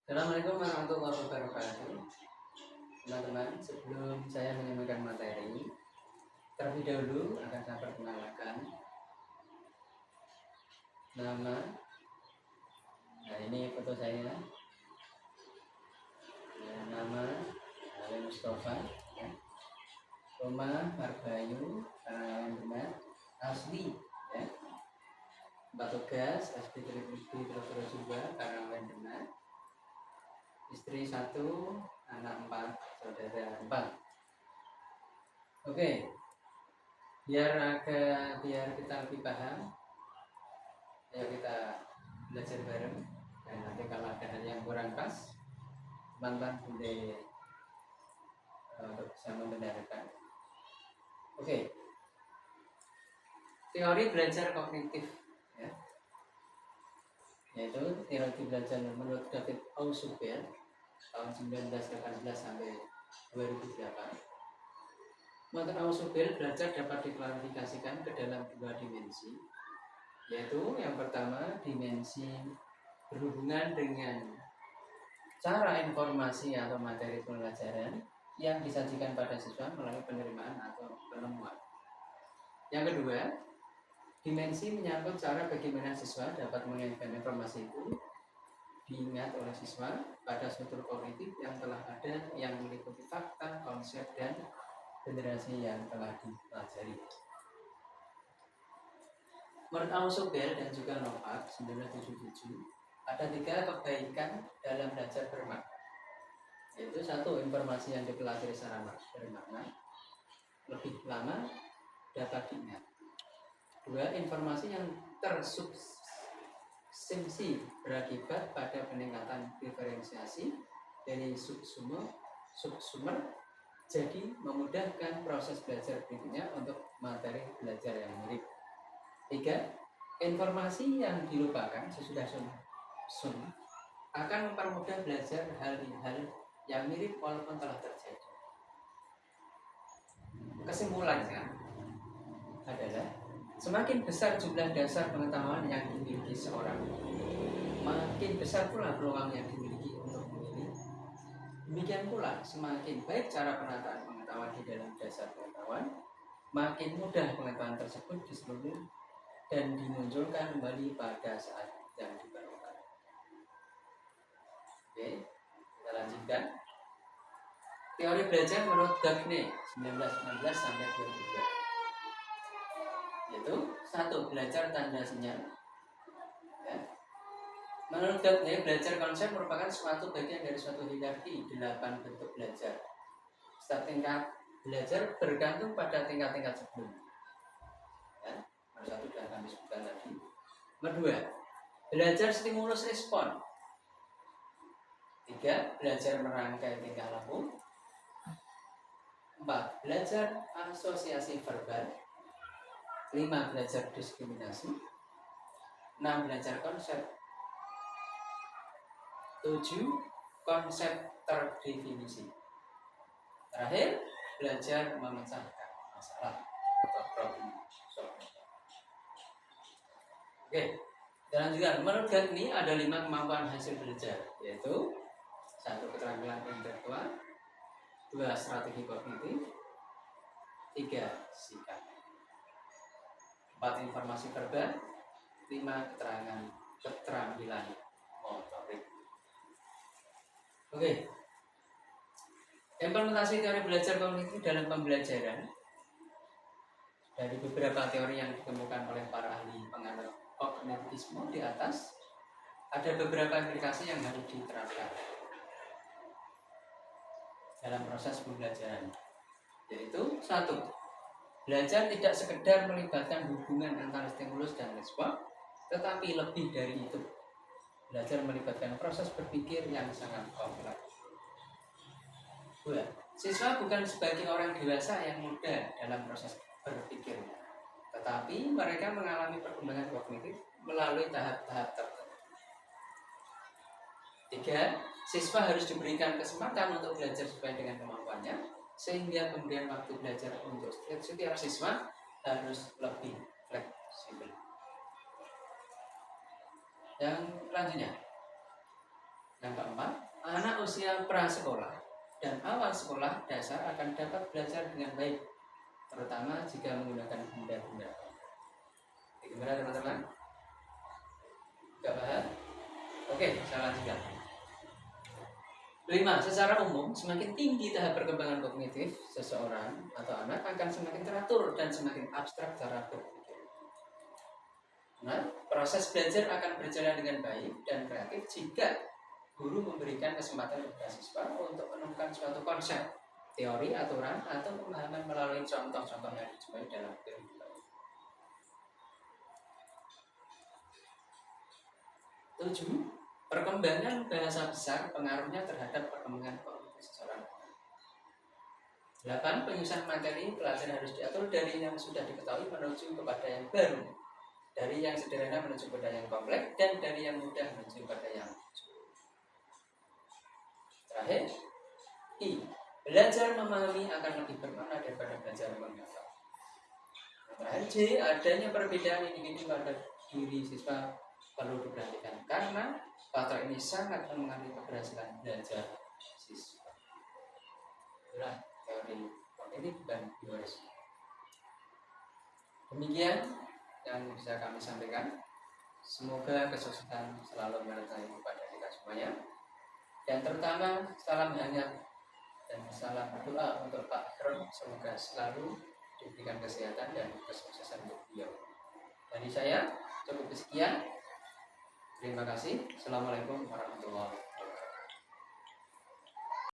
Assalamualaikum warahmatullahi wabarakatuh. Teman-teman, sebelum saya menyampaikan materi, terlebih dahulu akan saya perkenalkan nama. Nah, ini foto saya. Nama Ali Mustafa, ya. Rumah Marbayu, Karanganyar Demak, asli, ya. Tempat tugas SD Terus juga Karanganyar Demak. Istri 1, anak 4, saudara 4. Oke, biar kita lebih paham, ayo kita belajar bareng. Dan nanti kalau ada hal yang kurang pas, teman-teman boleh bisa membenarkan. Oke, teori belajar kognitif, ya. Yaitu teori belajar menurut David Ausubel tahun 1918 sampai 2008. Menurut Ausubel, belajar dapat diklasifikasikan ke dalam 2 dimensi, yaitu yang pertama dimensi berhubungan dengan cara informasi atau materi pelajaran yang disajikan pada siswa melalui penerimaan atau penemuan. Yang kedua, dimensi menyangkut cara bagaimana siswa dapat mengaitkan informasi itu diingat oleh siswa pada struktur kognitif yang telah ada yang meliputi fakta, konsep, dan generasi yang telah dipelajari. Menurut Ausubel dan juga Novak 1977, ada 3 kebaikan dalam belajar bermakna, yaitu 1, informasi yang dipelajari secara bermakna lebih lama dapat diingat. 2, informasi yang tersubstansi berakibat pada peningkatan diferensiasi dari subsumer, jadi memudahkan proses belajar berikutnya untuk materi belajar yang mirip. 3, informasi yang dilupakan sesudah sun akan mempermudah belajar hal-hal yang mirip walaupun telah terjadi. Kesimpulannya adalah semakin besar jumlah dasar pengetahuan yang dimiliki seorang, makin besar pula peluang yang dimiliki untuk memilih. Demikian pula, semakin baik cara penataan pengetahuan di dalam dasar pengetahuan, makin mudah pengetahuan tersebut diseluruh dan dimunculkan kembali pada saat yang diperlukan. Oke, kita lanjutkan. Teori belajar menurut Gagne 1919 sampai 2002. Yaitu 1, belajar tanda sinyal, ya. Menurut Gagne, belajar konsep merupakan suatu bagian dari suatu hierarki 8 bentuk belajar. Setiap tingkat belajar bergantung pada tingkat-tingkat sebelumnya, ya. Nomor 1 sudah kami sebutkan tadi. Nomor 2, belajar stimulus respon. 3, belajar merangkai tingkah laku. 4, belajar asosiasi verbal. 5, belajar diskriminasi. 6, belajar konsep. 7, konsep terdefinisi. Terakhir, belajar memecahkan masalah atau problem solving. Oke, kita lanjutkan. Menurut Gagne ada 5 kemampuan hasil belajar, yaitu 1, keterampilan intelektual. 2, strategi kognitif. 3, sikap. 4, informasi verbal. 5, keterampilan motorik. Oke. Implementasi teori belajar kognitif dalam pembelajaran. Dari beberapa teori yang ditemukan oleh para ahli penganut kognitivisme di atas, ada beberapa aplikasi yang harus diterapkan dalam proses pembelajaran, yaitu 1, belajar tidak sekedar melibatkan hubungan antara stimulus dan respon, tetapi lebih dari itu, belajar melibatkan proses berpikir yang sangat kompleks. 2, siswa bukan sebagai orang dewasa yang muda dalam proses berpikirnya, tetapi mereka mengalami perkembangan kognitif melalui tahap-tahap tertentu. 3, siswa harus diberikan kesempatan untuk belajar sesuai dengan kemampuannya, sehingga kemudian waktu belajar untuk setiap siswa harus lebih fleksibel. Yang selanjutnya, Yang keempat, anak usia prasekolah dan awal sekolah dasar akan dapat belajar dengan baik, terutama jika menggunakan benda-benda. Gimana teman-teman? Gak paham? Oke, saya lanjutkan. 5. Secara umum, semakin tinggi tahap perkembangan kognitif seseorang atau anak akan semakin teratur dan semakin abstrak cara berpikir. Nah, proses belajar akan berjalan dengan baik dan kreatif jika guru memberikan kesempatan kepada siswa untuk menemukan suatu konsep, teori, aturan, atau pemahaman melalui contoh-contoh yang dijumpai dalam kehidupan. 7. Perkembangan bahasa besar pengaruhnya terhadap perkembangan kognitif seseorang. 8. Penyusunan materi pelajaran harus diatur dari yang sudah diketahui menuju kepada yang baru, dari yang sederhana menuju kepada yang kompleks, dan dari yang mudah menuju kepada yang sulit. Terakhir, I. Belajar memahami akan lebih bermakna daripada belajar menghafal. Terakhir, J. Adanya perbedaan individu pada diri siswa perlu diperhatikan karena faktor ini sangat mengaruhi keberhasilan belajar siswa. Itulah teori kognitif dan biologi. Demikian yang bisa kami sampaikan. Semoga kesuksesan selalu menyertai kepada kita semuanya. Dan terutama salam hangat dan salam doa untuk Pak Heron. Semoga selalu diberikan kesehatan dan kesuksesan untuk beliau. Dari saya cukup sekian. Terima kasih. Assalamualaikum warahmatullahi wabarakatuh.